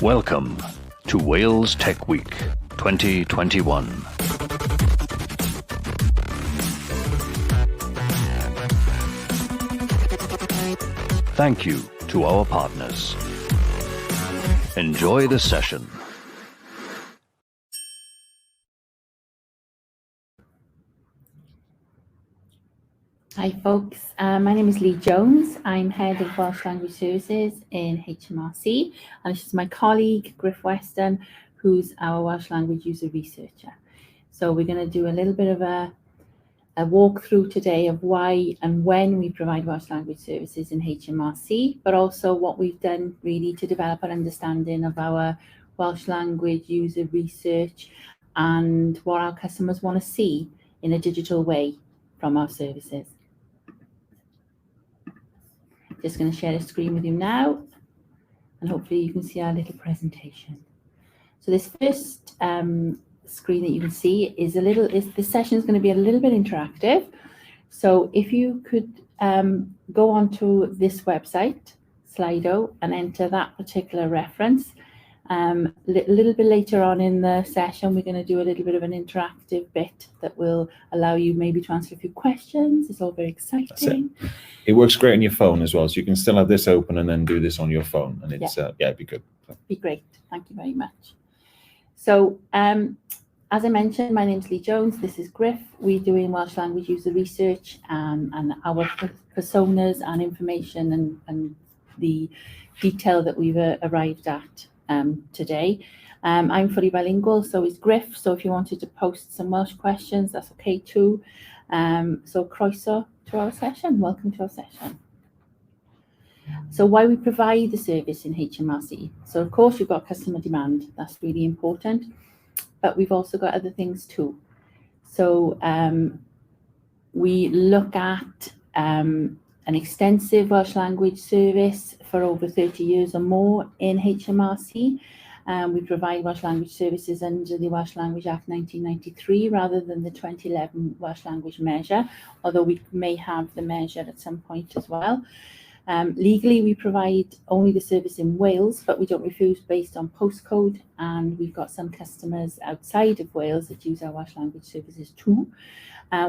Welcome to Wales Tech Week 2021. Thank you to our partners. Enjoy the session. Hi folks, my name is Lee Jones. I'm Head of Welsh Language Services in HMRC, and this is my colleague Gruffydd Weston, who's our Welsh Language User Researcher. So we're going to do a little bit of a walkthrough today of why and when we provide Welsh Language Services in HMRC, but also what we've done really to develop an understanding of our Welsh Language User Research and what our customers want to see in a digital way from our services. Just going to share a screen with you now, and hopefully you can see our little presentation. So this first screen that you can see is this session is going to be a little bit interactive. So if you could go onto this website, Slido, and enter that particular reference. A little bit later on in the session, we're going to do a little bit of an interactive bit that will allow you maybe to answer a few questions. It's all very exciting. It works great on your phone as well, so you can still have this open and then do this on your phone, and it's it'd be good. Be great. Thank you very much. So as I mentioned, my name is Lee Jones. This is Gruff. We're doing Welsh Language User Research and our personas and information and the detail that we've arrived at today. I'm fully bilingual, so is Gruff. So if you wanted to post some Welsh questions, that's okay too. So croeso to our session. Welcome to our session. So why we provide the service in HMRC. So of course you've got customer demand. That's really important. But we've also got other things too. So we look at an extensive Welsh language service for over 30 years or more in HMRC. We provide Welsh language services under the Welsh Language Act 1993 rather than the 2011 Welsh Language Measure, although we may have the measure at some point as well. Legally, we provide only the service in Wales, but we don't refuse based on postcode, and we've got some customers outside of Wales that use our Welsh language services too.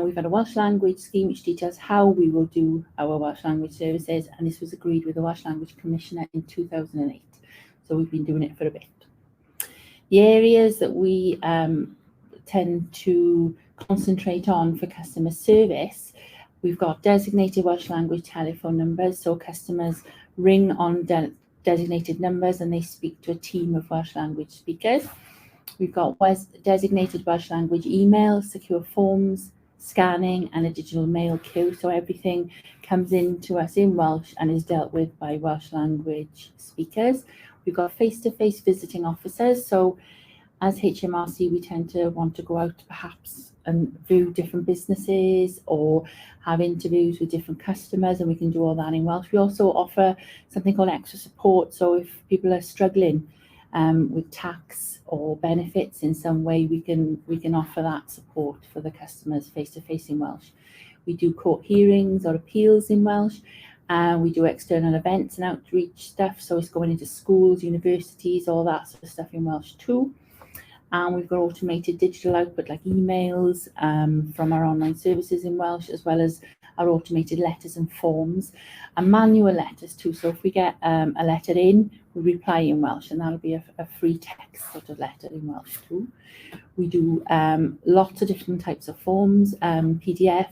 We've had a Welsh language scheme which details how we will do our Welsh language services, and this was agreed with the Welsh Language Commissioner in 2008. So we've been doing it for a bit. The areas that we tend to concentrate on for customer service, we've got designated Welsh language telephone numbers, so customers ring on designated numbers and they speak to a team of Welsh language speakers. We've got designated Welsh language email, secure forms, scanning, and a digital mail queue. So everything comes in to us in Welsh and is dealt with by Welsh language speakers. We've got face-to-face visiting officers. So as HMRC, we tend to want to go out perhaps and view different businesses or have interviews with different customers, and we can do all that in Welsh. We also offer something called extra support. So if people are struggling with tax or benefits in some way, we can offer that support for the customers face-to-face in Welsh. We do court hearings or appeals in Welsh. We do external events and outreach stuff, so it's going into schools, universities, all that sort of stuff in Welsh too. And we've got automated digital output like emails from our online services in Welsh, as well as our automated letters and forms, and manual letters too. So if we get a letter in, we reply in Welsh, and that'll be a free text sort of letter in Welsh too. We do lots of different types of forms, PDF,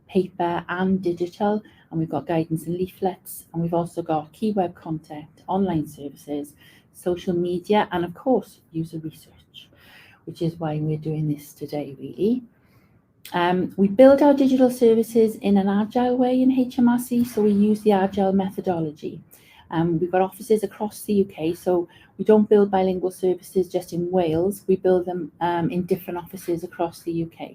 paper and digital, and we've got guidance and leaflets, and we've also got key web content, online services, social media, and of course user research, which is why we're doing this today really. We build our digital services in an agile way in HMRC, so we use the agile methodology. We've got offices across the UK, so we don't build bilingual services just in Wales, we build them in different offices across the UK.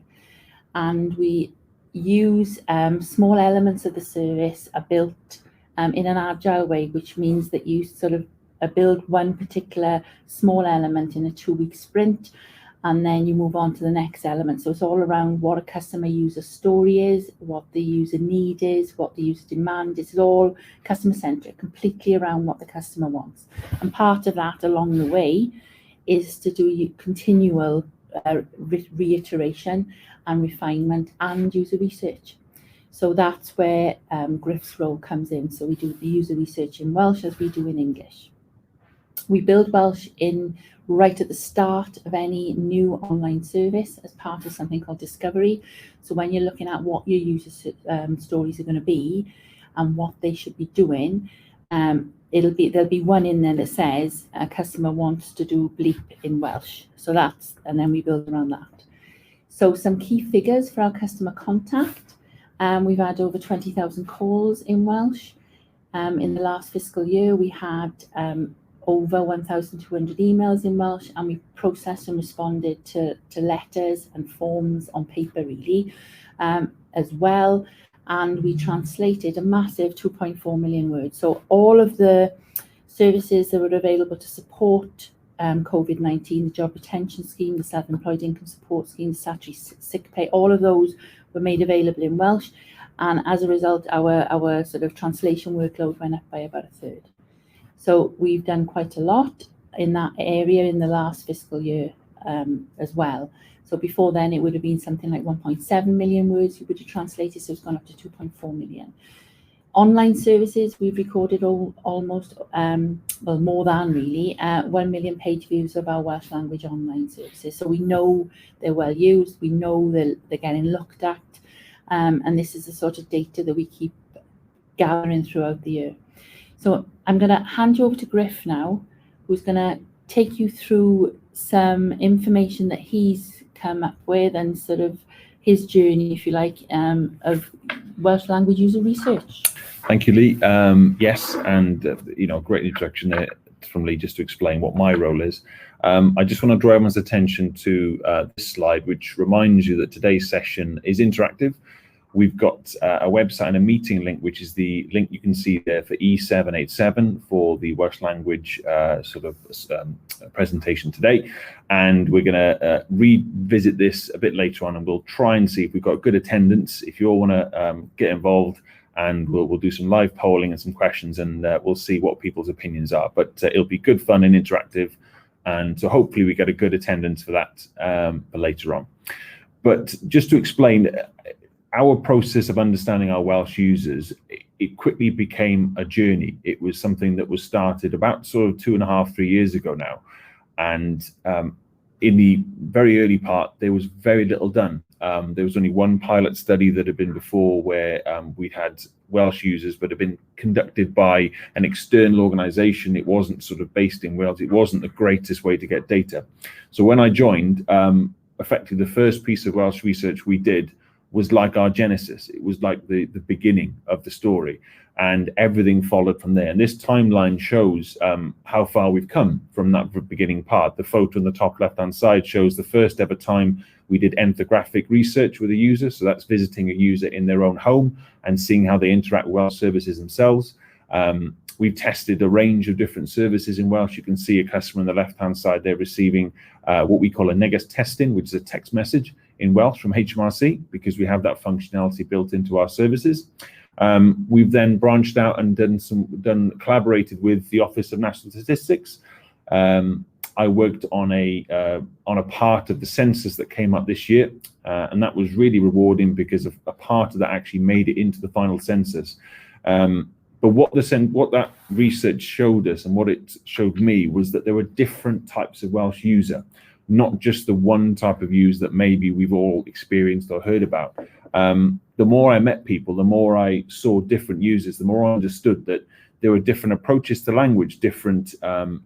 And we use small elements of the service are built in an agile way, which means that you sort of build one particular small element in a 2-week sprint, and then you move on to the next element. So it's all around what a customer user story is, what the user need is, what the user demand is. It's all customer centric, completely around what the customer wants. And part of that along the way is to do continual reiteration and refinement and user research. So that's where Griff's role comes in. So we do the user research in Welsh as we do in English. We build Welsh in right at the start of any new online service as part of something called discovery. So when you're looking at what your user stories are going to be and what they should be doing, there'll be one in there that says a customer wants to do bleep in Welsh. So and then we build around that. So some key figures for our customer contact. We've had over 20,000 calls in Welsh. In the last fiscal year, we had over 1,200 emails in Welsh, and we processed and responded to letters and forms on paper, really, as well. And we translated a massive 2.4 million words. So all of the services that were available to support COVID-19, the job retention scheme, the self-employed income support scheme, the statutory sick pay, all of those were made available in Welsh. And as a result, our sort of translation workload went up by about a third. So we've done quite a lot in that area in the last fiscal year as well. So before then, it would have been something like 1.7 million words you would have translated, so it's gone up to 2.4 million. Online services, we've recorded almost, well, more than really, 1 million page views of our Welsh language online services. So we know they're well used, we know they're getting looked at, and this is the sort of data that we keep gathering throughout the year. So I'm going to hand you over to Griff now, who's going to take you through some information that he's come up with and sort of his journey, if you like, of Welsh language user research. Thank you, Lee. Yes, and great introduction there from Lee just to explain what my role is. I just want to draw everyone's attention to this slide, which reminds you that today's session is interactive. We've got a website and a meeting link, which is the link you can see there for E787 for the Welsh language presentation today. And we're going to revisit this a bit later on, and we'll try and see if we've got good attendance. If you all want to get involved, and we'll do some live polling and some questions, and we'll see what people's opinions are. But it'll be good fun and interactive, and so hopefully we get a good attendance for that for later on. But just to explain, our process of understanding our Welsh users, it quickly became a journey. It was something that was started about sort of 2.5, 3 years ago now. And in the very early part, there was very little done. There was only one pilot study that had been before where we'd had Welsh users, but had been conducted by an external organisation. It wasn't sort of based in Wales. It wasn't the greatest way to get data. So when I joined, effectively the first piece of Welsh research we did was like our genesis. It was like the beginning of the story, and everything followed from there. And this timeline shows how far we've come from that beginning part. The photo on the top left-hand side shows the first ever time we did ethnographic research with a user. So that's visiting a user in their own home and seeing how they interact with Welsh services themselves. We've tested a range of different services in Welsh. You can see a customer on the left-hand side, they're receiving what we call a neges testun, which is a text message in Welsh from HMRC, because we have that functionality built into our services. We've then branched out and collaborated with the Office of National Statistics. I worked on a part of the census that came up this year, and that was really rewarding because of a part of that actually made it into the final census. But what that research showed us, and what it showed me, was that there were different types of Welsh user, not just the one type of user that maybe we've all experienced or heard about. The more I met people, the more I saw different users, the more I understood that there were different approaches to language, different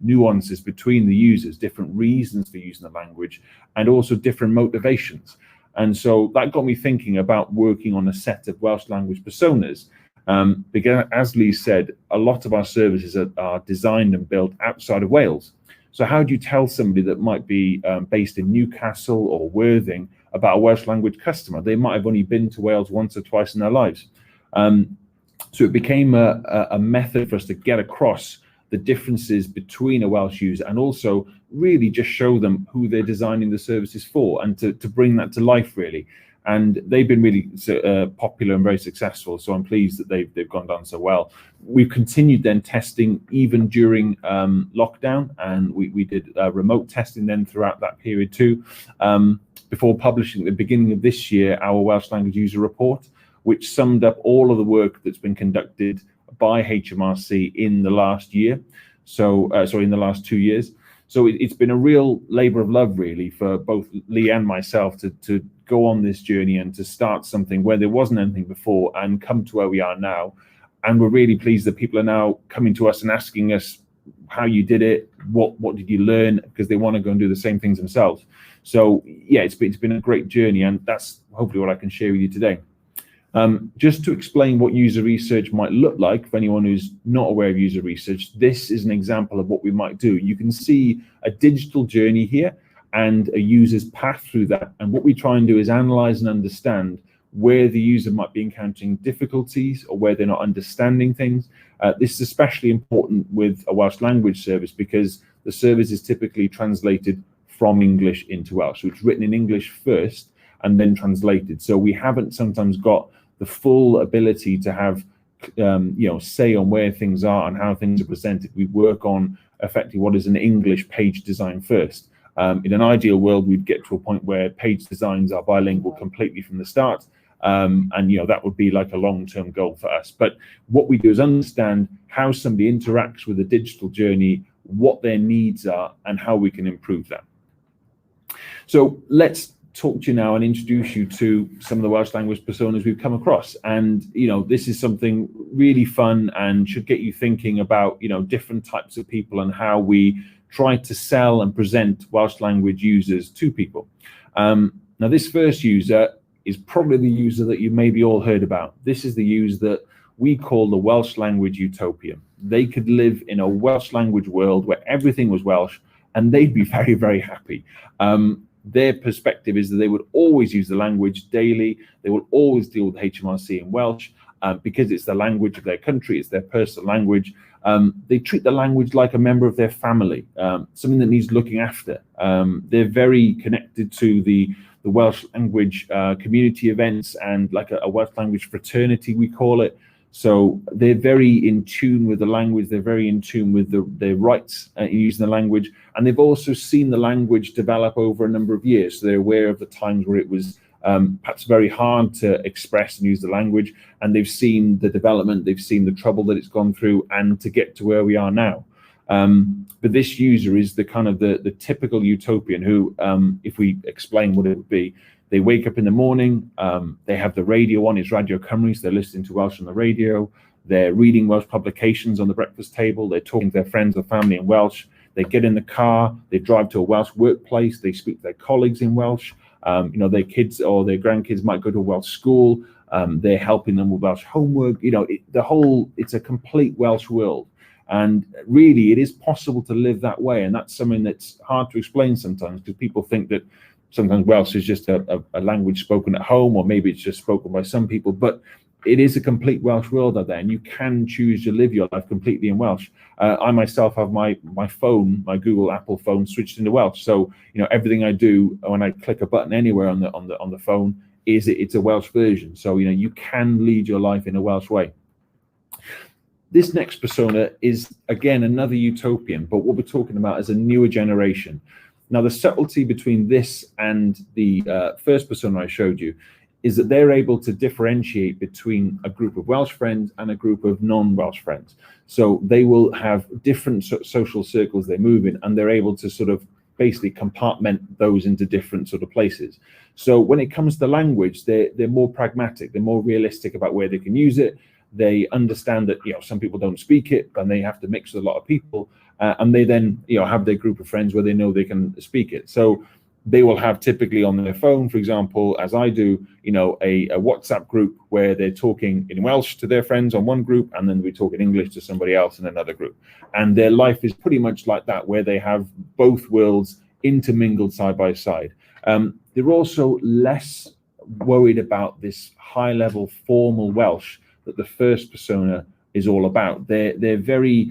nuances between the users, different reasons for using the language, and also different motivations. And so that got me thinking about working on a set of Welsh language personas. Because as Lee said, a lot of our services are designed and built outside of Wales. So how do you tell somebody that might be based in Newcastle or Worthing about a Welsh language customer? They might have only been to Wales once or twice in their lives. So it became a method for us to get across the differences between a Welsh user, and also really just show them who they're designing the services for, and to bring that to life really. And they've been really popular and very successful, so I'm pleased that they've gone down so well. We've continued then testing even during lockdown, and we did remote testing then throughout that period too, before publishing at the beginning of this year our Welsh language user report, which summed up all of the work that's been conducted by HMRC in the last year. So, sorry, in the last 2 years. So it's been a real labor of love really for both Lee and myself to go on this journey and to start something where there wasn't anything before and come to where we are now. And we're really pleased that people are now coming to us and asking us how you did it, what did you learn, because they want to go and do the same things themselves. So yeah, it's been a great journey, and that's hopefully what I can share with you today. Just to explain what user research might look like for anyone who's not aware of user research, this is an example of what we might do. You can see a digital journey here and a user's path through that. And what we try and do is analyze and understand where the user might be encountering difficulties or where they're not understanding things. This is especially important with a Welsh language service because the service is typically translated from English into Welsh. So it's written in English first and then translated. So we haven't sometimes got the full ability to have say on where things are and how things are presented. We work on effectively what is an English page design first. In an ideal world, we'd get to a point where page designs are bilingual completely from the start, and that would be like a long-term goal for us. But what we do is understand how somebody interacts with a digital journey, what their needs are, and how we can improve that. So let's talk to you now and introduce you to some of the Welsh language personas we've come across. And this is something really fun and should get you thinking about different types of people and how we try to sell and present Welsh language users to people. Now this first user is probably the user that you maybe all heard about. This is the user that we call the Welsh language utopia. They could live in a Welsh language world where everything was Welsh and they'd be very, very happy. Their perspective is that they would always use the language daily. They will always deal with HMRC in Welsh because it's the language of their country, it's their personal language. They treat the language like a member of their family, something that needs looking after. They're very connected to the Welsh language community events and like a Welsh language fraternity, we call it. So they're very in tune with the language. They're very in tune with their rights in using the language. And they've also seen the language develop over a number of years. So they're aware of the times where it was perhaps very hard to express and use the language. And they've seen the development, they've seen the trouble that it's gone through and to get to where we are now. But this user is the kind of the typical utopian who, if we explain what it would be, they wake up in the morning, they have the radio on, it's Radio Cymru, so they're listening to Welsh on the radio, they're reading Welsh publications on the breakfast table, they're talking to their friends or family in Welsh, they get in the car, they drive to a Welsh workplace, they speak to their colleagues in Welsh, their kids or their grandkids might go to a Welsh school, they're helping them with Welsh homework, it's a complete Welsh world. And really, it is possible to live that way, and that's something that's hard to explain sometimes because people think that sometimes Welsh is just a language spoken at home, or maybe it's just spoken by some people, but it is a complete Welsh world out there, and you can choose to live your life completely in Welsh. I myself have my phone, my Google Apple phone, switched into Welsh, so everything I do when I click a button anywhere on the phone it's a Welsh version. So you can lead your life in a Welsh way. This next persona is again another utopian, but what we're talking about is a newer generation. Now, the subtlety between this and the first persona I showed you is that they're able to differentiate between a group of Welsh friends and a group of non-Welsh friends. So they will have different social circles they move in, and they're able to sort of basically compartment those into different sort of places. So when it comes to language, they're more pragmatic, they're more realistic about where they can use it. They understand that some people don't speak it and they have to mix with a lot of people, and they then have their group of friends where they know they can speak it. So they will have typically on their phone, for example, as I do, a WhatsApp group where they're talking in Welsh to their friends on one group, and then we talk in English to somebody else in another group. And their life is pretty much like that, where they have both worlds intermingled side by side. They're also less worried about this high-level formal Welsh that the first persona is all about. They're very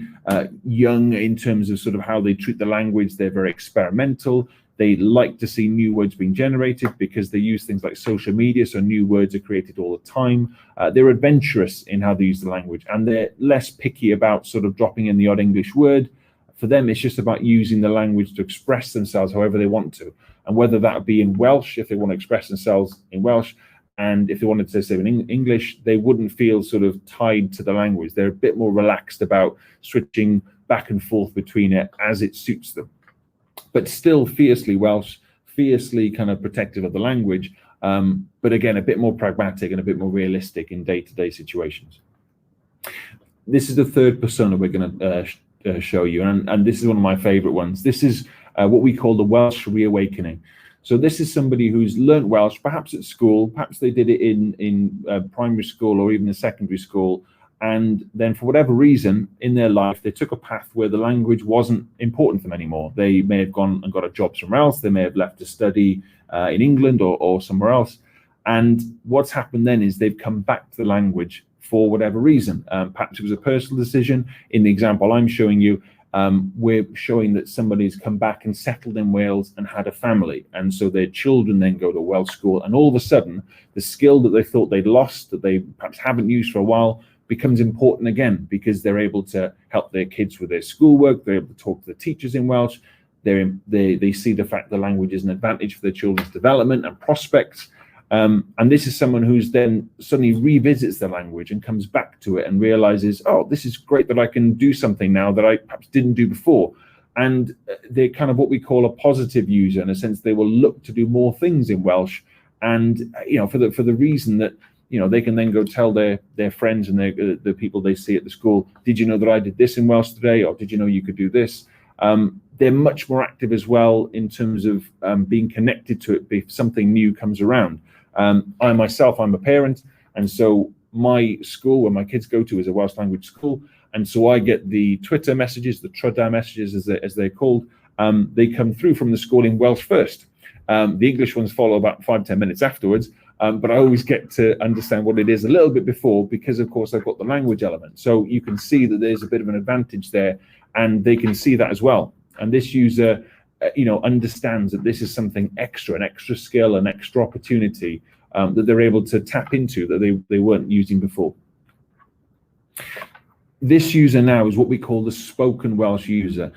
young in terms of sort of how they treat the language. They're very experimental. They like to see new words being generated because they use things like social media, so new words are created all the time. They're adventurous in how they use the language, and they're less picky about sort of dropping in the odd English word. For them, it's just about using the language to express themselves however they want to, and whether that be in Welsh, if they want to express themselves in Welsh, and if they wanted to say in English, they wouldn't feel sort of tied to the language. They're a bit more relaxed about switching back and forth between it as it suits them, but still fiercely Welsh, fiercely kind of protective of the language, but again, a bit more pragmatic and a bit more realistic in day-to-day situations. This is the third persona we're going to show you, and this is one of my favorite ones. This is what we call the Welsh reawakening. So this is somebody who's learnt Welsh, perhaps at school, perhaps they did it in primary school or even in secondary school, and then for whatever reason in their life, they took a path where the language wasn't important to them anymore. They may have gone and got a job somewhere else, they may have left to study in England or somewhere else, and what's happened then is they've come back to the language for whatever reason. Perhaps it was a personal decision. In the example I'm showing you, we're showing that somebody's come back and settled in Wales and had a family, and so their children then go to Welsh school, and all of a sudden the skill that they thought they'd lost, that they perhaps haven't used for a while, becomes important again, because they're able to help their kids with their schoolwork, they're able to talk to the teachers in Welsh, they see the fact the language is an advantage for their children's development and prospects. And this is someone who's then suddenly revisits the language and comes back to it and realizes, oh, this is great that I can do something now that I perhaps didn't do before. And they're kind of what we call a positive user, in a sense. They will look to do more things in Welsh, and for the reason that they can then go tell their friends and the people they see at the school, did you know that I did this in Welsh today, or did you know you could do this? They're much more active as well in terms of being connected to it if something new comes around. I myself, I'm a parent, and so my school where my kids go to is a Welsh language school, and so I get the Twitter messages, the Tryda messages as they're called. They come through from the school in Welsh first. The English ones follow about 5-10 minutes afterwards, but I always get to understand what it is a little bit before, because of course I've got the language element. So you can see that there's a bit of an advantage there, and they can see that as well. And this user understands that this is something extra, an extra skill, an extra opportunity that they're able to tap into that they weren't using before. This user now is what we call the spoken Welsh user.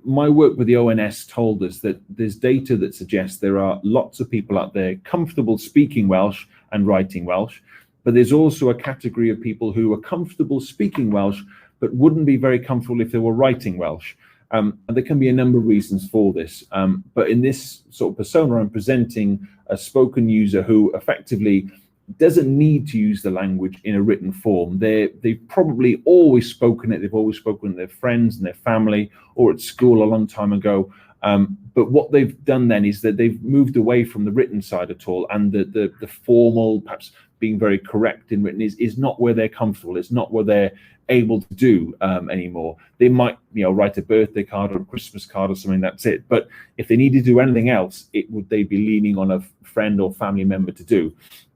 My work with the ONS told us that there's data that suggests there are lots of people out there comfortable speaking Welsh and writing Welsh, but there's also a category of people who are comfortable speaking Welsh but wouldn't be very comfortable if they were writing Welsh. And there can be a number of reasons for this, but in this sort of persona, I'm presenting a spoken user who effectively doesn't need to use the language in a written form. They've probably always spoken it. They've always spoken to their friends and their family, or at school a long time ago. But what they've done then is that they've moved away from the written side at all, and the formal, perhaps being very correct in written is not where they're comfortable. It's not what they're able to do anymore. They might write a birthday card or a Christmas card or something, that's it. But if they need to do anything else, they'd be leaning on a friend or family member to do.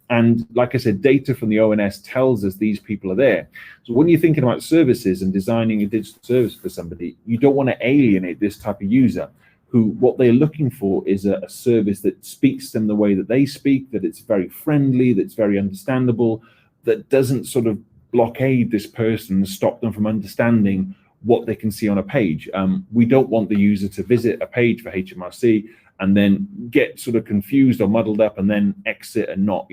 And like I said, data from the ONS tells us these people are there. So when you're thinking about services and designing a digital service for somebody, you don't want to alienate this type of user, who what they're looking for is a service that speaks to them the way that they speak, that it's very friendly, that's very understandable, that doesn't sort of blockade this person and stop them from understanding what they can see on a page. We don't want the user to visit a page for HMRC and then get sort of confused or muddled up and then exit and not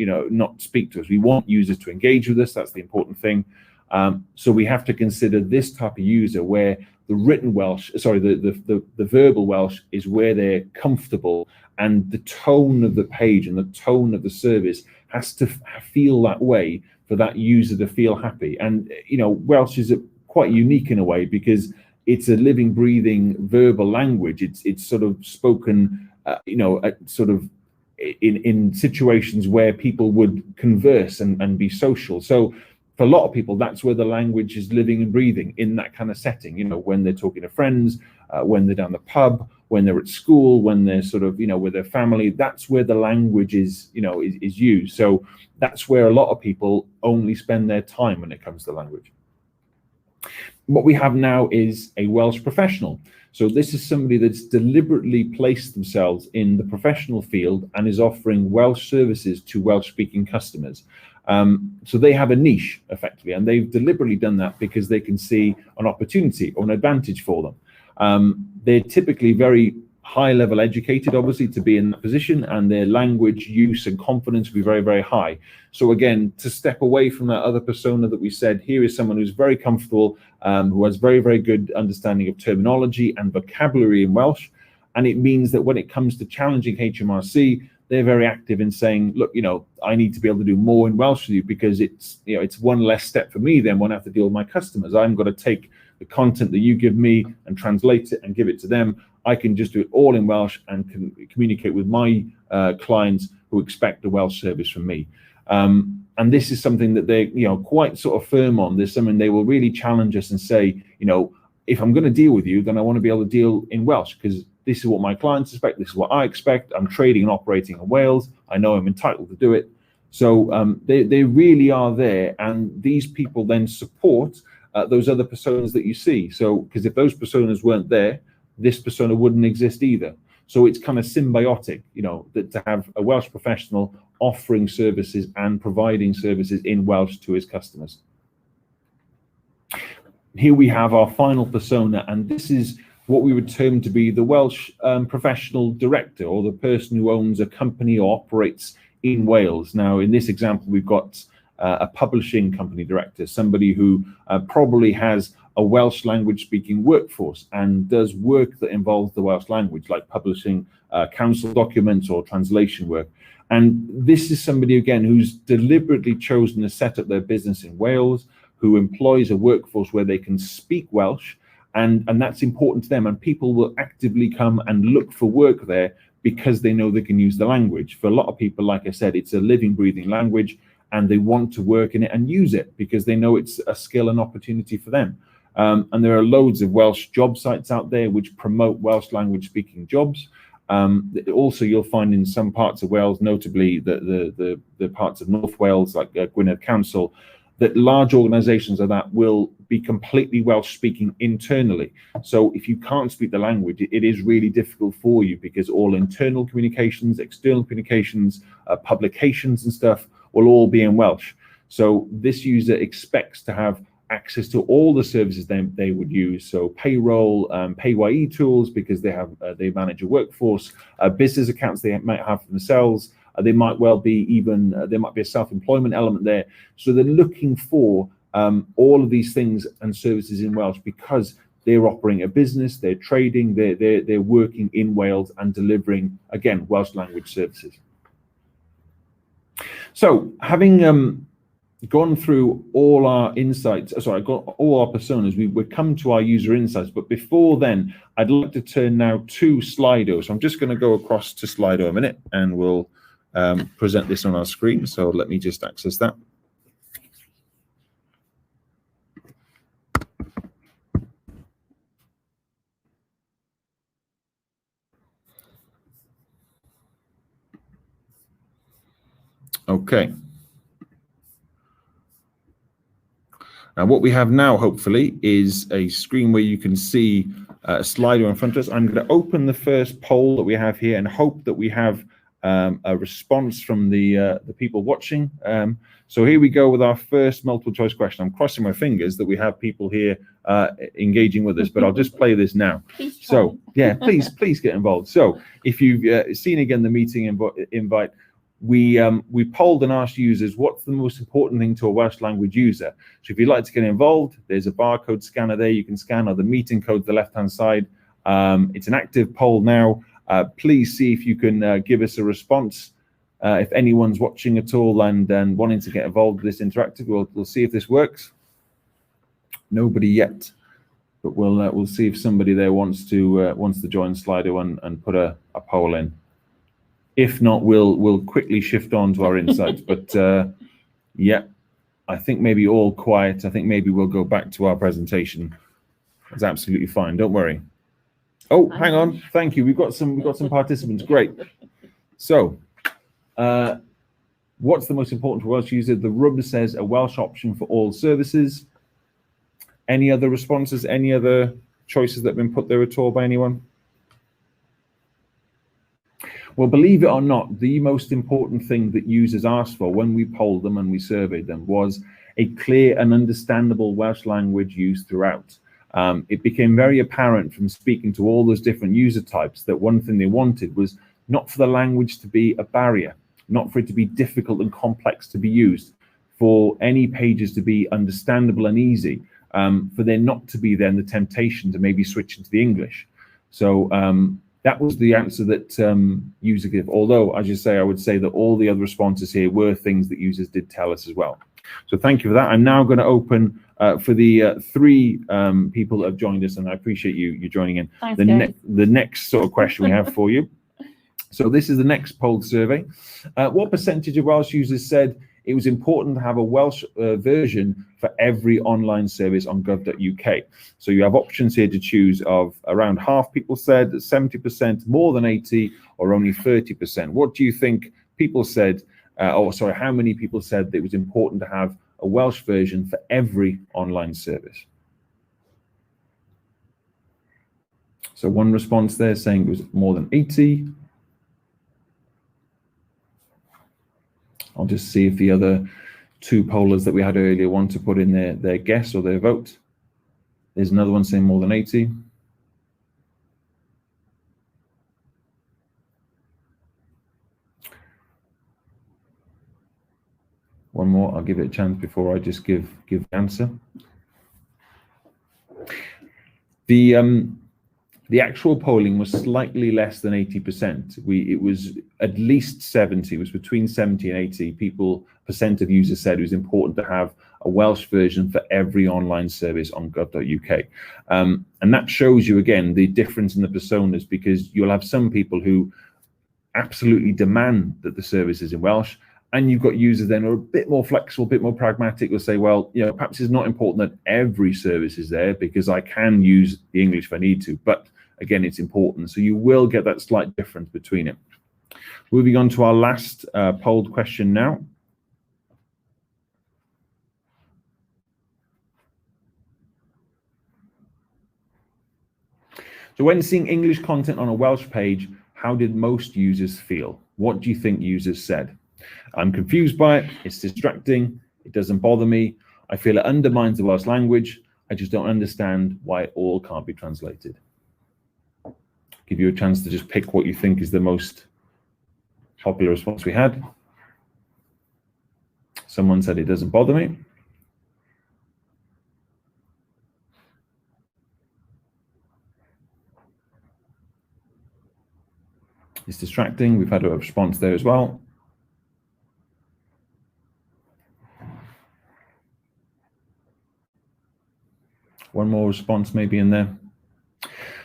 speak to us. We want users to engage with us. That's the important thing. So we have to consider this type of user where the written Welsh, the verbal Welsh is where they're comfortable, and the tone of the page and the tone of the service has to feel that way for that user to feel happy. And Welsh is quite unique in a way because it's a living, breathing verbal language. It's sort of spoken, sort of in situations where people would converse and be social. So for a lot of people, that's where the language is living and breathing, in that kind of setting, when they're talking to friends, when they're down the pub, when they're at school, when they're sort of, with their family. That's where the language is used. So that's where a lot of people only spend their time when it comes to language. What we have now is a Welsh professional. So this is somebody that's deliberately placed themselves in the professional field and is offering Welsh services to Welsh-speaking customers. So they have a niche, effectively, and they've deliberately done that because they can see an opportunity or an advantage for them. They're typically very high-level educated, obviously, to be in that position, and their language use and confidence will be very, very high. So again, to step away from that other persona that we said, here is someone who's very comfortable, who has very, very good understanding of terminology and vocabulary in Welsh. And it means that when it comes to challenging HMRC, they're very active in saying, look, I need to be able to do more in Welsh with you, because it's, it's one less step for me then when I have to deal with my customers. I'm going to take the content that you give me and translate it and give it to them. I can just do it all in Welsh and can communicate with my clients who expect a Welsh service from me. And this is something that they're quite sort of firm on. There's something they will really challenge us and say, if I'm going to deal with you, then I want to be able to deal in Welsh, because this is what my clients expect. This is what I expect. I'm trading and operating in Wales. I know I'm entitled to do it. So they really are there, and these people then support those other personas that you see. So because if those personas weren't there, this persona wouldn't exist either. So it's kind of symbiotic, that to have a Welsh professional offering services and providing services in Welsh to his customers. Here we have our final persona, and this is what we would term to be the Welsh professional director, or the person who owns a company or operates in Wales. Now, in this example, we've got a publishing company director, somebody who probably has a Welsh language speaking workforce and does work that involves the Welsh language, like publishing council documents or translation work. And this is somebody, again, who's deliberately chosen to set up their business in Wales, who employs a workforce where they can speak Welsh, and that's important to them. And people will actively come and look for work there because they know they can use the language. For a lot of people, like I said, it's a living, breathing language, and they want to work in it and use it because they know it's a skill and opportunity for them. And there are loads of Welsh job sites out there which promote Welsh language speaking jobs. Also, you'll find in some parts of Wales, notably the parts of North Wales, like Gwynedd Council, that large organisations like that will be completely Welsh speaking internally. So if you can't speak the language, it is really difficult for you, because all internal communications, external communications, publications and stuff will all be in Welsh. So this user expects to have access to all the services they would use. So payroll, PAYE tools, because they manage a workforce, business accounts they might have for themselves. They might well be there might be a self-employment element there. So they're looking for all of these things and services in Welsh, because they're operating a business, they're trading, they're working in Wales and delivering, again, Welsh language services. So having gone through all our insights, got all our personas, we've come to our user insights. But before then, I'd like to turn now to Slido. So I'm just going to go across to Slido a minute, and we'll present this on our screen. So let me just access that. Okay. Now, what we have now, hopefully, is a screen where you can see a Slido in front of us. I'm going to open the first poll that we have here and hope that we have a response from the people watching. So here we go with our first multiple choice question. I'm crossing my fingers that we have people here engaging with us, but I'll just play this now. So yeah, please get involved. So if you've seen again the meeting invite, we polled and asked users, what's the most important thing to a Welsh language user? So if you'd like to get involved, there's a barcode scanner there you can scan, or the meeting code to the left-hand side. It's an active poll now. Please see if you can give us a response. If anyone's watching at all and wanting to get involved with this interactive, we'll see if this works. Nobody yet, but we'll see if somebody there wants to join Slido and put a poll in. If not, we'll quickly shift on to our insights. But yeah, I think maybe all quiet. I think maybe we'll go back to our presentation. It's absolutely fine. Don't worry. Oh, hang on. Thank you. We've got some participants. Great. So, what's the most important for Welsh user? The rub says a Welsh option for all services. Any other responses? Any other choices that have been put there at all by anyone? Well, believe it or not, the most important thing that users asked for when we polled them and we surveyed them was a clear and understandable Welsh language used throughout. It became very apparent from speaking to all those different user types that one thing they wanted was not for the language to be a barrier, not for it to be difficult and complex to be used, for any pages to be understandable and easy, for there not to be then the temptation to maybe switch into the English. So that was the answer that user gave. Although, as you say, I would say that all the other responses here were things that users did tell us as well. So thank you for that. I'm now going to open for the three people that have joined us, and I appreciate you joining in. Thanks, the next sort of question we have for you. So this is the next polled survey. What percentage of Welsh users said it was important to have a Welsh version for every online service on gov.uk? So you have options here to choose of around half people said, 70%, more than 80, or only 30%. What do you think people said, how many people said that it was important to have a Welsh version for every online service? So one response there saying it was more than 80. I'll just see if the other two pollers that we had earlier want to put in their guess or their vote. There's another one saying more than 80. One more, I'll give it a chance before I just give the answer. The actual polling was slightly less than 80%. It was at least 70. It was between 70 and 80% of users said it was important to have a Welsh version for every online service on gov.uk. And that shows you again the difference in the personas, because you'll have some people who absolutely demand that the service is in Welsh, and you've got users then who are a bit more flexible, a bit more pragmatic, will say, well, perhaps it's not important that every service is there because I can use the English if I need to, but again, it's important. So you will get that slight difference between it. Moving on to our last polled question now. So when seeing English content on a Welsh page, how did most users feel? What do you think users said? I'm confused by it, it's distracting, it doesn't bother me, I feel it undermines the Welsh language, I just don't understand why it all can't be translated. Give you a chance to just pick what you think is the most popular response we had. Someone said it doesn't bother me. It's distracting, we've had a response there as well. One more response maybe in there.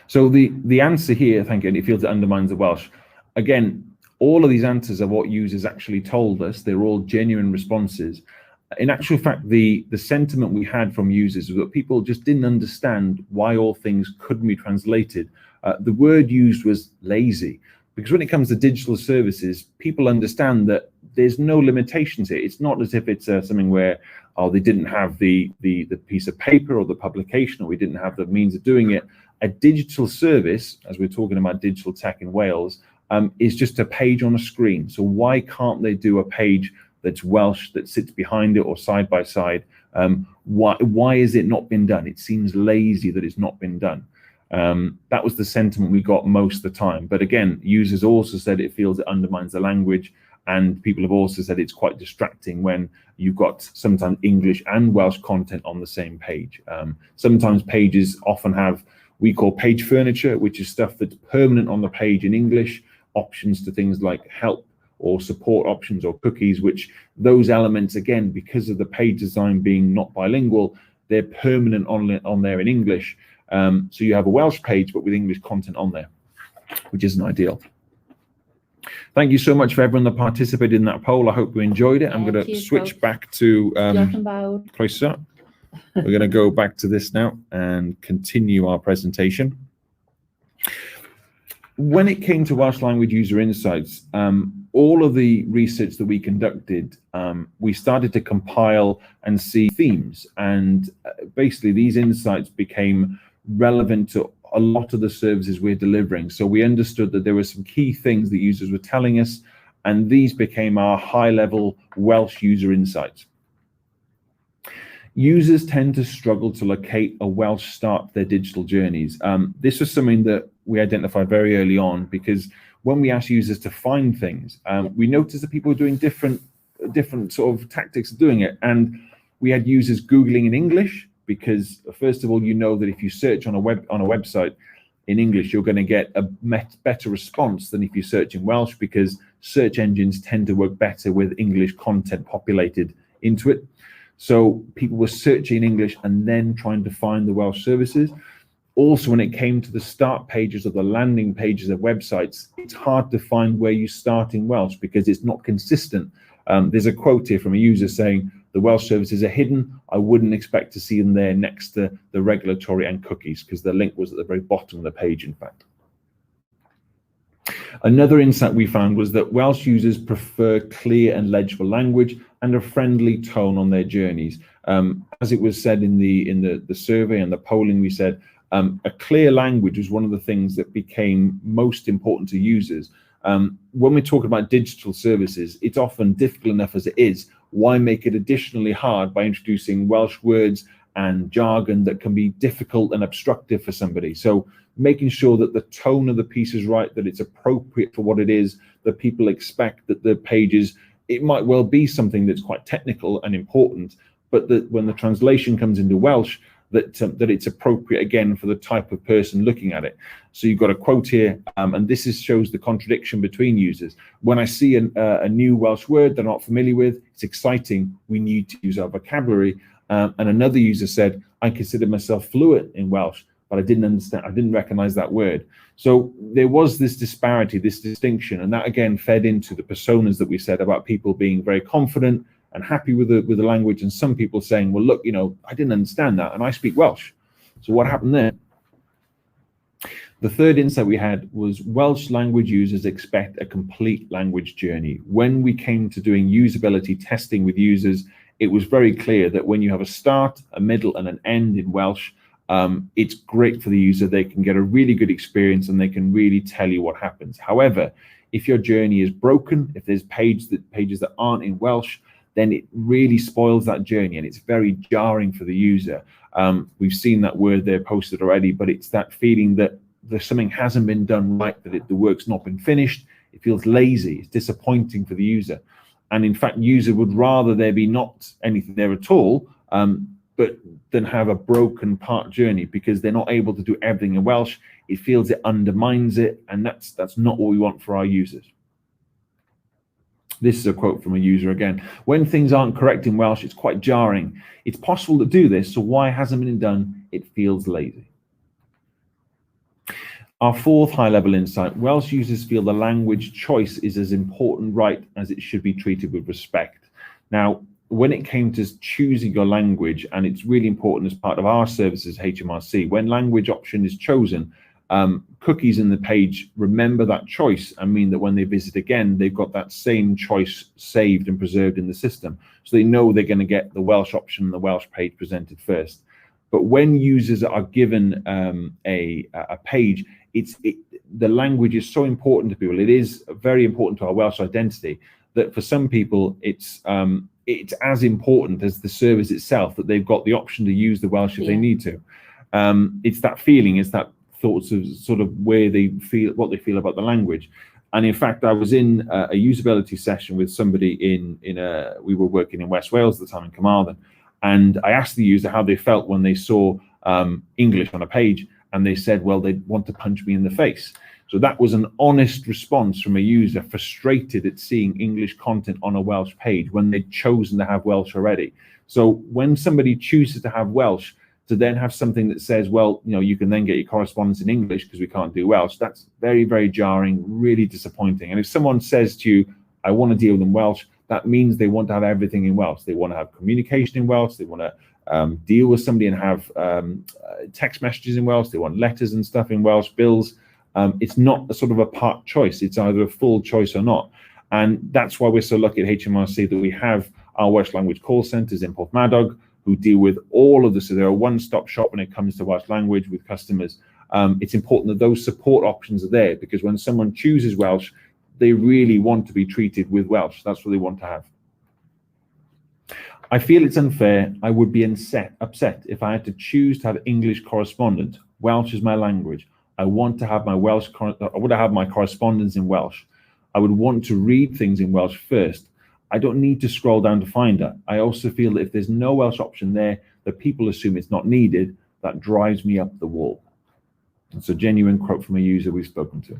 So the answer here, thank you, it feels it undermines the Welsh. Again, all of these answers are what users actually told us. They're all genuine responses. In actual fact, the sentiment we had from users was that people just didn't understand why all things couldn't be translated. The word used was lazy, because when it comes to digital services, people understand that there's no limitations here. It's not as if it's something where, they didn't have the piece of paper or the publication, or we didn't have the means of doing it. A digital service, as we're talking about digital tech in Wales, is just a page on a screen. So why can't they do a page that's Welsh that sits behind it or side by side? Why has it not been done? It seems lazy that it's not been done. That was the sentiment we got most of the time. But again, users also said it feels it undermines the language, and people have also said it's quite distracting when you've got sometimes English and Welsh content on the same page. Sometimes pages often have, we call page furniture, which is stuff that's permanent on the page in English, options to things like help or support options or cookies, which those elements, again, because of the page design being not bilingual, they're permanent on there in English. So you have a Welsh page, but with English content on there, which isn't ideal. Thank you so much for everyone that participated in that poll. I hope you enjoyed it. I'm going to switch back to Croeso. We're going to go back to this now and continue our presentation. When it came to Welsh language user insights, all of the research that we conducted, we started to compile and see themes, and basically these insights became relevant to a lot of the services we're delivering. So we understood that there were some key things that users were telling us, and these became our high-level Welsh user insights. Users tend to struggle to locate a Welsh start to their digital journeys. This was something that we identified very early on, because when we asked users to find things, we noticed that people were doing different sort of tactics of doing it. And we had users Googling in English, because first of all, you know that if you search on a website in English, you're going to get a better response than if you search in Welsh, because search engines tend to work better with English content populated into it. So people were searching in English and then trying to find the Welsh services. Also, when it came to the start pages or the landing pages of websites, it's hard to find where you start in Welsh because it's not consistent. There's a quote here from a user saying, "The Welsh services are hidden. I wouldn't expect to see them there next to the regulatory and cookies," because the link was at the very bottom of the page, in fact. Another insight we found was that Welsh users prefer clear and legible language and a friendly tone on their journeys. As it was said in the survey and the polling, we said a clear language was one of the things that became most important to users. When we're talking about digital services, it's often difficult enough as it is. Why make it additionally hard by introducing Welsh words and jargon that can be difficult and obstructive for somebody? So making sure that the tone of the piece is right, that it's appropriate for what it is, that people expect that the pages, it might well be something that's quite technical and important, but that when the translation comes into Welsh, that it's appropriate again for the type of person looking at it. So you've got a quote here, and this shows the contradiction between users. When I see a new Welsh word that I'm not familiar with, it's exciting, we need to use our vocabulary. And another user said, "I consider myself fluent in Welsh, but I didn't recognize that word." So there was this disparity, this distinction, and that again fed into the personas that we said about people being very confident and happy with the language, and some people saying, "Well, look, I didn't understand that, and I speak Welsh." So what happened there? The third insight we had was Welsh language users expect a complete language journey. When we came to doing usability testing with users, it was very clear that when you have a start, a middle, and an end in Welsh, it's great for the user. They can get a really good experience and they can really tell you what happens. However, if your journey is broken, if there's pages that aren't in Welsh, then it really spoils that journey and it's very jarring for the user. We've seen that word there posted already, but it's that feeling that something hasn't been done right, that the work's not been finished. It feels lazy, it's disappointing for the user. And in fact, user would rather there be not anything there at all, but then have a broken part journey because they're not able to do everything in Welsh. It feels it undermines it, and that's not what we want for our users. This is a quote from a user again. "When things aren't correct in Welsh, it's quite jarring. It's possible to do this, so why hasn't it been done? It feels lazy." Our fourth high-level insight, Welsh users feel the language choice is as important right as it should be treated with respect. Now, when it came to choosing your language, and it's really important as part of our services, HMRC, when language option is chosen, cookies in the page remember that choice and mean that when they visit again, they've got that same choice saved and preserved in the system. So they know they're going to get the Welsh option and the Welsh page presented first. But when users are given a page, the language is so important to people. It is very important to our Welsh identity that for some people, it's as important as the service itself, that they've got the option to use the Welsh if they need to. It's that feeling, it's that thoughts of sort of where they feel, what they feel about the language. And in fact, I was in a usability session with somebody we were working in West Wales at the time in Carmarthen, and I asked the user how they felt when they saw English on a page, and they said, well, they'd want to punch me in the face. So that was an honest response from a user frustrated at seeing English content on a Welsh page when they'd chosen to have Welsh already. So when somebody chooses to have Welsh, to then have something that says, well, you can then get your correspondence in English because we can't do Welsh, that's very, very jarring, really disappointing. And if someone says to you, I want to deal with in Welsh, that means they want to have everything in Welsh. They want to have communication in Welsh. They want to deal with somebody and have text messages in Welsh. They want letters and stuff in Welsh, bills. It's not a sort of a part choice. It's either a full choice or not. And that's why we're so lucky at HMRC that we have our Welsh language call centres in Porthmadog, who deal with all of this. So they're a one-stop shop when it comes to Welsh language with customers. It's important that those support options are there, because when someone chooses Welsh, they really want to be treated with Welsh. That's what they want to have. I feel it's unfair. I would be upset if I had to choose to have English correspondent. Welsh is my language. I want to have my my correspondence in Welsh. I would want to read things in Welsh first. I don't need to scroll down to find it. I also feel that if there's no Welsh option there, that people assume it's not needed. That drives me up the wall. It's a genuine quote from a user we've spoken to.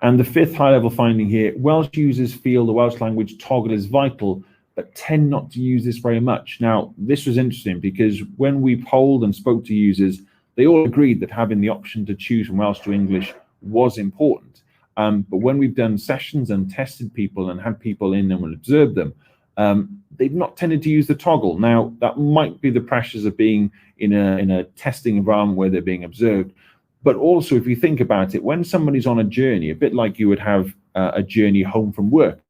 And the fifth high-level finding here, Welsh users feel the Welsh language toggle is vital, but tend not to use this very much. Now, this was interesting because when we polled and spoke to users, they all agreed that having the option to choose from Welsh to English was important. But when we've done sessions and tested people and had people in and observed them, they've not tended to use the toggle. Now, that might be the pressures of being in a testing environment where they're being observed. But also, if you think about it, when somebody's on a journey, a bit like you would have a journey home from work,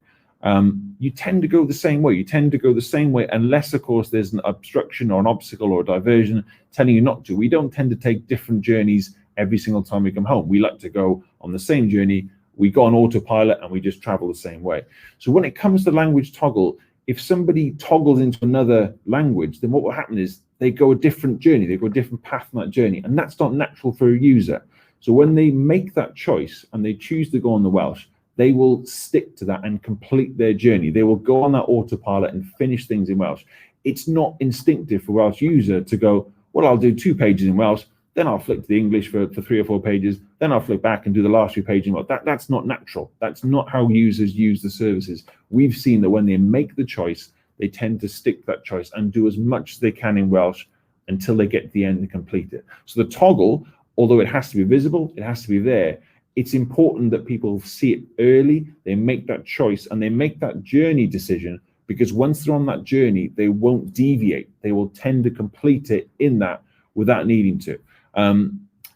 you tend to go the same way. You tend to go the same way unless, of course, there's an obstruction or an obstacle or a diversion telling you not to. We don't tend to take different journeys every single time we come home. We like to go on the same journey. We go on autopilot and we just travel the same way. So when it comes to language toggle, if somebody toggles into another language, then what will happen is they go a different journey. They go a different path on that journey. And that's not natural for a user. So when they make that choice and they choose to go on the Welsh, they will stick to that and complete their journey. They will go on that autopilot and finish things in Welsh. It's not instinctive for a Welsh user to go, well, I'll do 2 pages in Welsh, then I'll flick to the English for 3 or 4 pages, then I'll flick back and do the last 3 pages in Welsh. That's not natural. That's not how users use the services. We've seen that when they make the choice, they tend to stick to that choice and do as much as they can in Welsh until they get to the end and complete it. So the toggle, although it has to be visible, it has to be there, it's important that people see it early, they make that choice, and they make that journey decision, because once they're on that journey, they won't deviate. They will tend to complete it in that without needing to.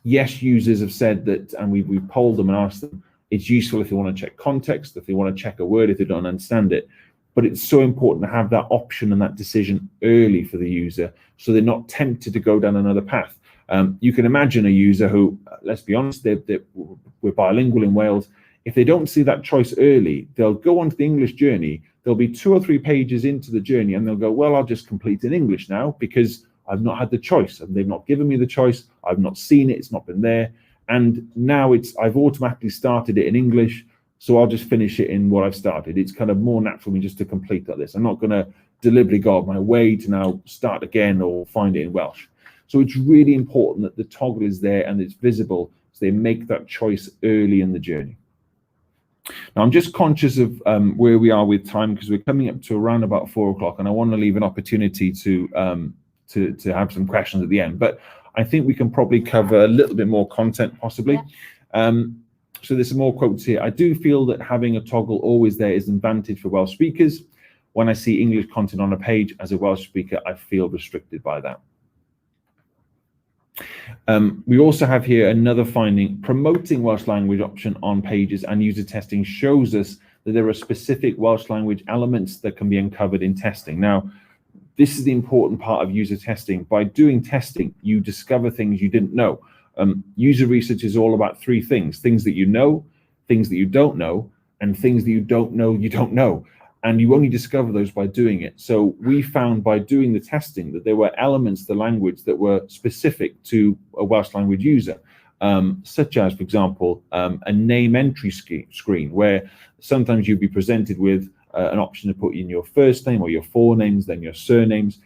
Yes, users have said that, and we've polled them and asked them, it's useful if they want to check context, if they want to check a word, if they don't understand it. But it's so important to have that option and that decision early for the user, so they're not tempted to go down another path. You can imagine a user who, let's be honest, we're bilingual in Wales. If they don't see that choice early, they'll go onto the English journey. There'll be 2 or 3 pages into the journey and they'll go, well, I'll just complete in English now because I've not had the choice and they've not given me the choice. I've not seen it. It's not been there. And now I've automatically started it in English. So I'll just finish it in what I've started. It's kind of more natural for me just to complete like this. I'm not going to deliberately go out of my way to now start again or find it in Welsh. So it's really important that the toggle is there and it's visible, so they make that choice early in the journey. Now, I'm just conscious of where we are with time, because we're coming up to around about 4 o'clock, and I want to leave an opportunity to have some questions at the end. But I think we can probably cover a little bit more content, possibly. So there's some more quotes here. I do feel that having a toggle always there is an advantage for Welsh speakers. When I see English content on a page as a Welsh speaker, I feel restricted by that. We also have here another finding. Promoting Welsh language option on pages and user testing shows us that there are specific Welsh language elements that can be uncovered in testing. Now, this is the important part of user testing. By doing testing, you discover things you didn't know. User research is all about 3 things: things that you know, things that you don't know, and things that you don't know. And you only discover those by doing it. So we found by doing the testing that there were elements of the language that were specific to a Welsh language user, such as, for example, a name entry screen, where sometimes you'd be presented with an option to put in your first name or your forenames, then your surnames.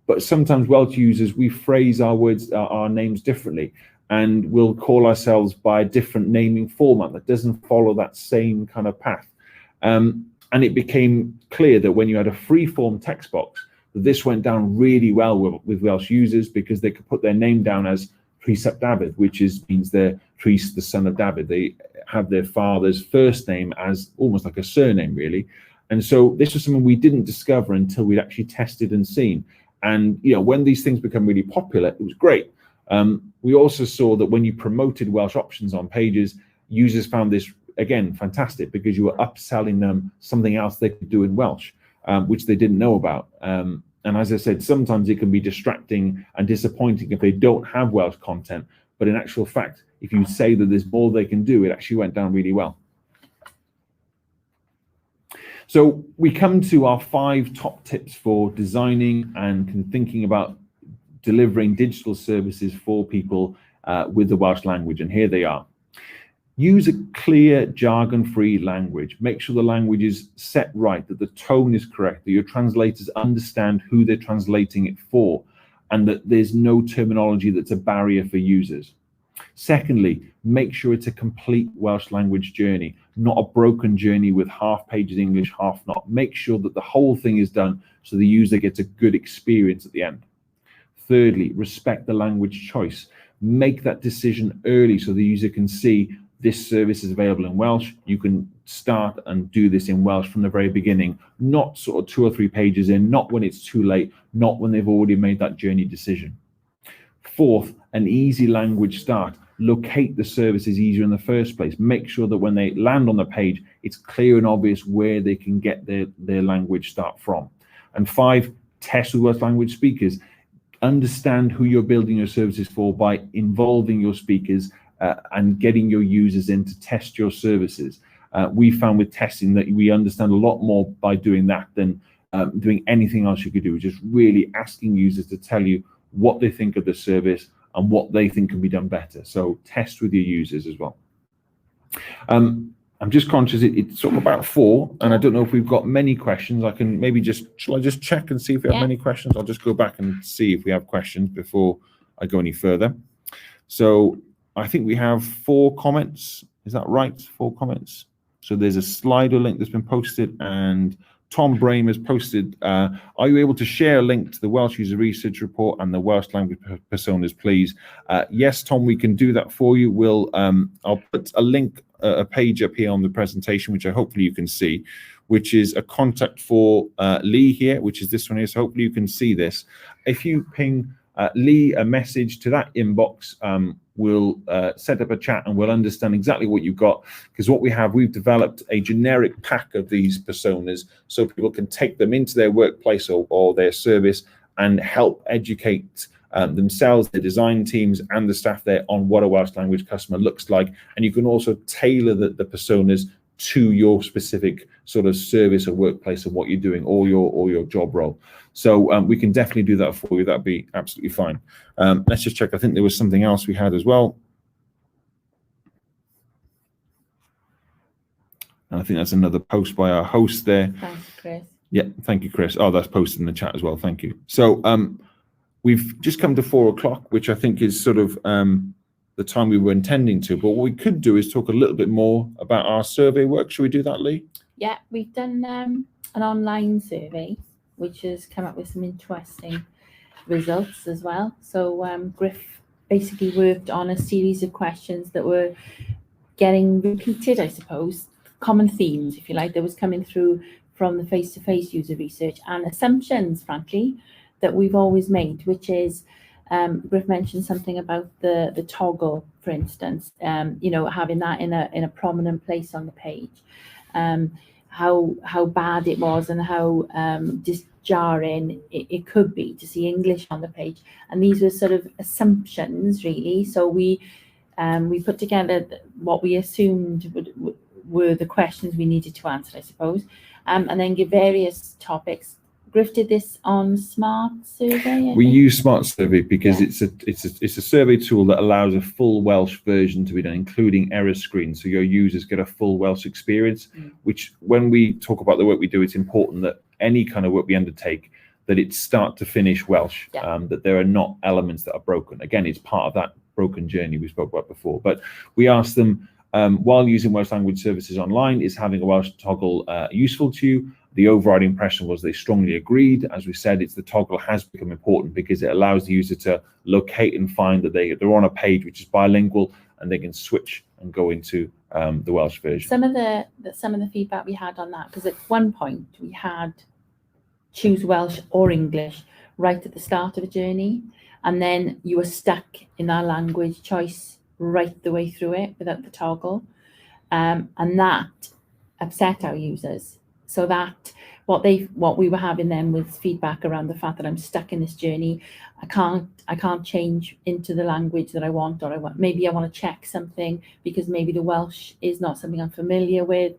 But sometimes Welsh users, we phrase our words, our names differently, and we'll call ourselves by a different naming format that doesn't follow that same kind of path. And it became clear that when you had a free-form text box, that this went down really well with Welsh users, because they could put their name down as Rhys ap Dafydd, which means they're Rhys, the son of David. They have their father's first name as almost like a surname, really. And so this was something we didn't discover until we'd actually tested and seen. And when these things become really popular, it was great. We also saw that when you promoted Welsh options on pages, users found this again, fantastic, because you were upselling them something else they could do in Welsh, which they didn't know about. And as I said, sometimes it can be distracting and disappointing if they don't have Welsh content. But in actual fact, if you say that there's more they can do, it actually went down really well. So we come to our 5 top tips for designing and thinking about delivering digital services for people with the Welsh language. And here they are. Use a clear, jargon-free language. Make sure the language is set right, that the tone is correct, that your translators understand who they're translating it for, and that there's no terminology that's a barrier for users. Secondly, make sure it's a complete Welsh language journey, not a broken journey with half pages English, half not. Make sure that the whole thing is done so the user gets a good experience at the end. Thirdly, respect the language choice. Make that decision early so the user can see this service is available in Welsh. You can start and do this in Welsh from the very beginning, not sort of 2 or 3 pages in, not when it's too late, not when they've already made that journey decision. Fourth, an easy language start. Locate the services easier in the first place. Make sure that when they land on the page, it's clear and obvious where they can get their language start from. And 5, test with Welsh language speakers. Understand who you're building your services for by involving your speakers and getting your users in to test your services. We found with testing that we understand a lot more by doing that than doing anything else you could do. Just really asking users to tell you what they think of the service and what they think can be done better. So test with your users as well. I'm just conscious it's sort of about 4, and I don't know if we've got many questions. I can maybe shall I just check and see if we have many questions? I'll just go back and see if we have questions before I go any further. So I think we have 4 comments. Is that right? 4 comments. So there's a Slido link that's been posted, and Tom Brame has posted, are you able to share a link to the Welsh User Research Report and the Welsh language personas, please? Yes, Tom, we can do that for you. I'll put a link, a page up here on the presentation, which hopefully you can see, which is a contact for Lee here, which is this one here. So hopefully you can see this. If you ping Lee a message to that inbox, we'll set up a chat and we'll understand exactly what you've got, because we've developed a generic pack of these personas so people can take them into their workplace or their service and help educate themselves, the design teams and the staff there on what a Welsh language customer looks like. And you can also tailor the personas to your specific sort of service or workplace of what you're doing or your job role. So we can definitely do that for you. That'd be absolutely fine. Let's just check. I think there was something else we had as well. And I think that's another post by our host there. Thanks, Chris. Yeah, thank you, Chris. Oh, that's posted in the chat as well. Thank you. So we've just come to 4 o'clock, which I think is sort of the time we were intending to. But what we could do is talk a little bit more about our survey work. Should we do that, Lee? Yeah, we've done an online survey, which has come up with some interesting results as well. So Griff basically worked on a series of questions that were getting repeated, I suppose, common themes, if you like, that was coming through from the face-to-face user research and assumptions, frankly, that we've always made, which is, Griff mentioned something about the toggle, for instance, having that in a prominent place on the page, how bad it was and how just jarring it could be to see English on the page. And these were sort of assumptions, really. So we put together what we assumed were the questions we needed to answer, I suppose, and then give various topics. Griff did this on Smart Survey. We use Smart Survey because it's a survey tool that allows a full Welsh version to be done, including error screens, so your users get a full Welsh experience. Which, when we talk about the work we do, it's important that any kind of work we undertake, that it's start to finish Welsh, that there are not elements that are broken. Again, it's part of that broken journey we spoke about before. But we asked them, while using Welsh language services online, is having a Welsh toggle useful to you? The overriding impression was they strongly agreed. As we said, the toggle has become important because it allows the user to locate and find that they're on a page which is bilingual, and they can switch and go into the Welsh version. Some of the feedback we had on that, because at one point we had choose Welsh or English right at the start of a journey, and then you were stuck in that language choice right the way through it without the toggle. and that upset our users. So that what we were having then was feedback around the fact that I'm stuck in this journey. I can't change into the language that I want, or maybe I want to check something because maybe the Welsh is not something I'm familiar with.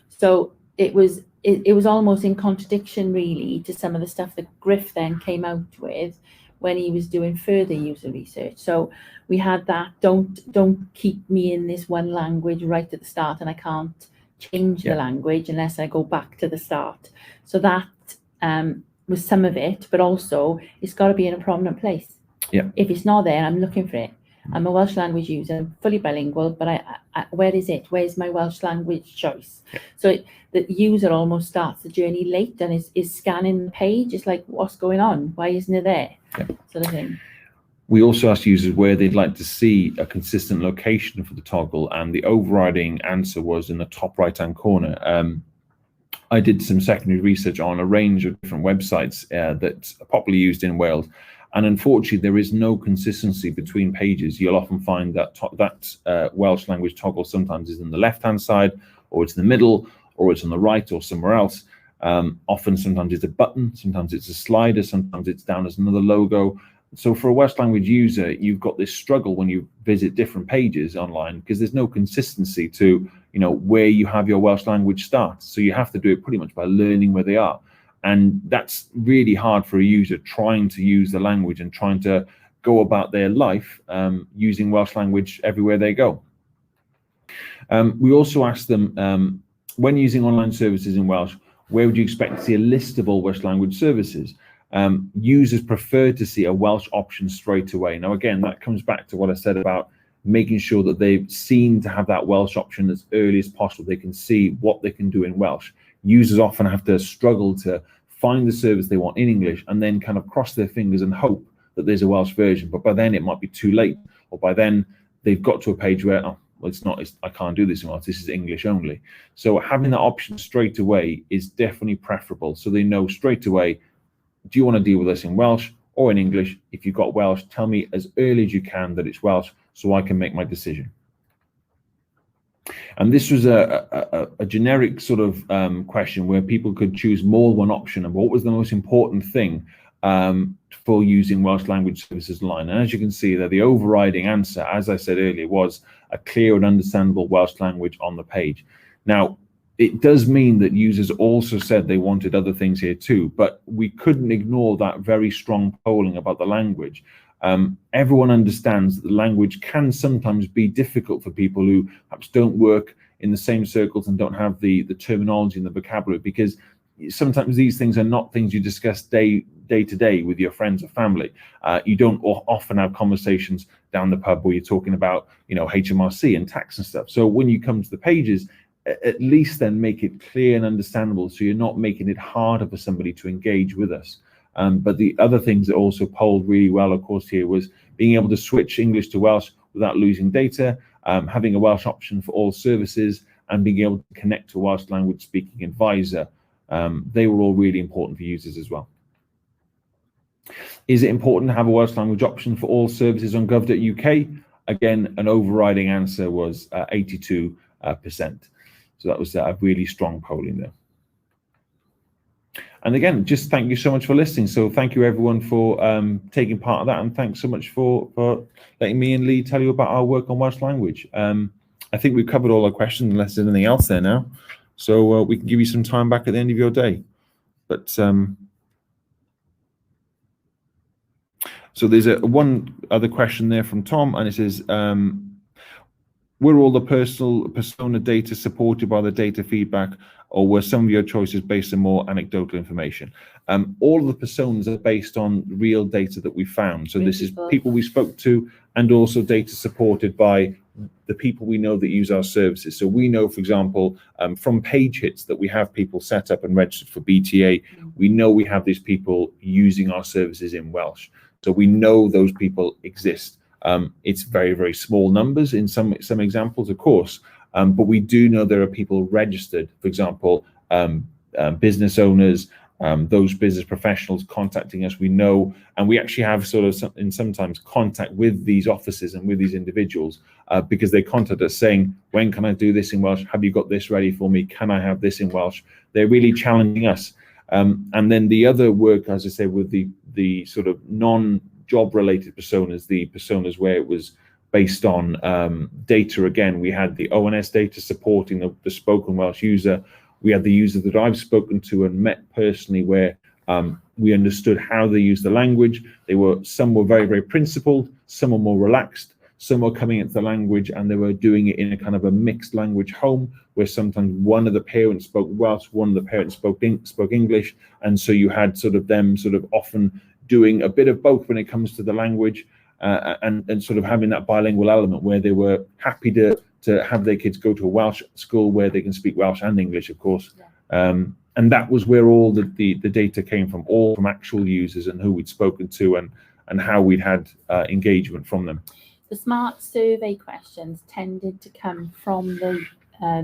So it was almost in contradiction really to some of the stuff that Gruff then came out with when he was doing further user research. So we had that, don't keep me in this one language right at the start, and I can't change the language unless I go back to the start. So that was some of it, but also it's got to be in a prominent place. Yeah. If it's not there, I'm looking for it. I'm a Welsh language user, I'm fully bilingual, but I where is it? Where's my Welsh language choice? Yeah. So the user almost starts the journey late and is scanning the page. It's like, what's going on? Why isn't it there? Yeah. Sort of thing. We also asked users where they'd like to see a consistent location for the toggle, and the overriding answer was in the top right-hand corner. I did some secondary research on a range of different websites that are popularly used in Wales, and unfortunately there is no consistency between pages. You'll often find that Welsh language toggle sometimes is in the left-hand side, or it's in the middle, or it's on the right, or somewhere else. Sometimes it's a button, sometimes it's a slider, sometimes it's down as another logo. So for a Welsh language user, you've got this struggle when you visit different pages online because there's no consistency to, where you have your Welsh language start. So you have to do it pretty much by learning where they are. And that's really hard for a user trying to use the language and trying to go about their life using Welsh language everywhere they go. We also asked them, when using online services in Welsh, where would you expect to see a list of all Welsh language services? Users prefer to see a Welsh option straight away. Now, again, that comes back to what I said about making sure that they've seen to have that Welsh option as early as possible. They can see what they can do in Welsh. Users often have to struggle to find the service they want in English and then kind of cross their fingers and hope that there's a Welsh version. But by then it might be too late, or by then they've got to a page where, I can't do this in Welsh, this is English only. So having that option straight away is definitely preferable. So they know straight away, do you want to deal with this in Welsh or in English? If you've got Welsh, tell me as early as you can that it's Welsh so I can make my decision. And this was a generic sort of question where people could choose more than one option and what was the most important thing for using Welsh language services online. And as you can see there, the overriding answer, as I said earlier, was a clear and understandable Welsh language on the page. Now, it does mean that users also said they wanted other things here too, but we couldn't ignore that very strong polling about the language. Everyone understands that the language can sometimes be difficult for people who perhaps don't work in the same circles and don't have the terminology and the vocabulary, because sometimes these things are not things you discuss day to day with your friends or family. You don't often have conversations down the pub where you're talking about, HMRC and tax and stuff. So when you come to the pages, at least then make it clear and understandable so you're not making it harder for somebody to engage with us. But the other things that also polled really well, of course, here was being able to switch English to Welsh without losing data, having a Welsh option for all services, and being able to connect to a Welsh language speaking advisor. They were all really important for users as well. Is it important to have a Welsh language option for all services on gov.uk? Again, an overriding answer was 82%. So that was a really strong polling there. And again, just thank you so much for listening. So thank you everyone for taking part of that, and thanks so much for letting me and Lee tell you about our work on Welsh language. I think we've covered all our questions unless there's anything else there now. So we can give you some time back at the end of your day. But so there's one other question there from Tom, and it says, were all the persona data supported by the data feedback, or were some of your choices based on more anecdotal information? All of the personas are based on real data that we found. So this is people we spoke to, and also data supported by the people we know that use our services. So we know, for example, from page hits that we have people set up and registered for BTA. We know we have these people using our services in Welsh. So we know those people exist. It's very, very small numbers in some examples, of course, but we do know there are people registered, for example, business owners, those business professionals contacting us, we know, and we actually have sort of sometimes contact with these offices and with these individuals because they contact us saying, when can I do this in Welsh? Have you got this ready for me? Can I have this in Welsh? They're really challenging us. And then the other work, as I say, with the sort of non-job related personas, the personas where it was based on data, again, we had the ONS data supporting the spoken Welsh user. We had the user that I've spoken to and met personally where we understood how they use the language. Some were very, very principled, some were more relaxed, some were coming into the language and they were doing it in a kind of a mixed language home where sometimes one of the parents spoke Welsh, one of the parents spoke English. And so you had sort of them sort of often doing a bit of both when it comes to the language and sort of having that bilingual element where they were happy to have their kids go to a Welsh school where they can speak Welsh and English, of course. Yeah. And that was where all the data came from, all from actual users and who we'd spoken to and how we'd had engagement from them. The SMART survey questions tended to come from the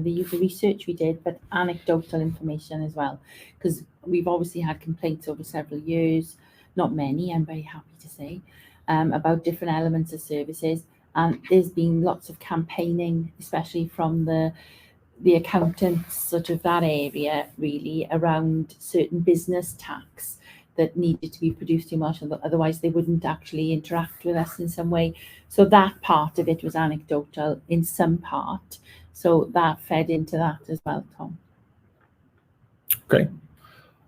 user research we did, but anecdotal information as well, because we've obviously had complaints over several years, not many, I'm very happy to say, about different elements of services. And there's been lots of campaigning, especially from the accountants, sort of that area really, around certain business tax that needed to be produced in Welsh, otherwise they wouldn't actually interact with us in some way. So that part of it was anecdotal in some part. So that fed into that as well, Tom. Okay.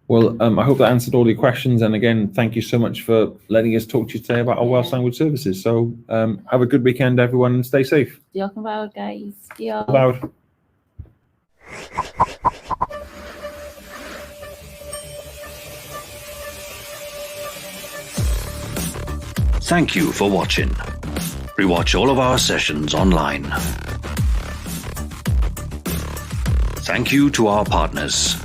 Well, I hope that answered all your questions. And again, thank you so much for letting us talk to you today about our Welsh language services. So have a good weekend, everyone, and stay safe. Diolch yn fawr, guys. Diolch. Fawr. Thank you for watching. Rewatch all of our sessions online. Thank you to our partners.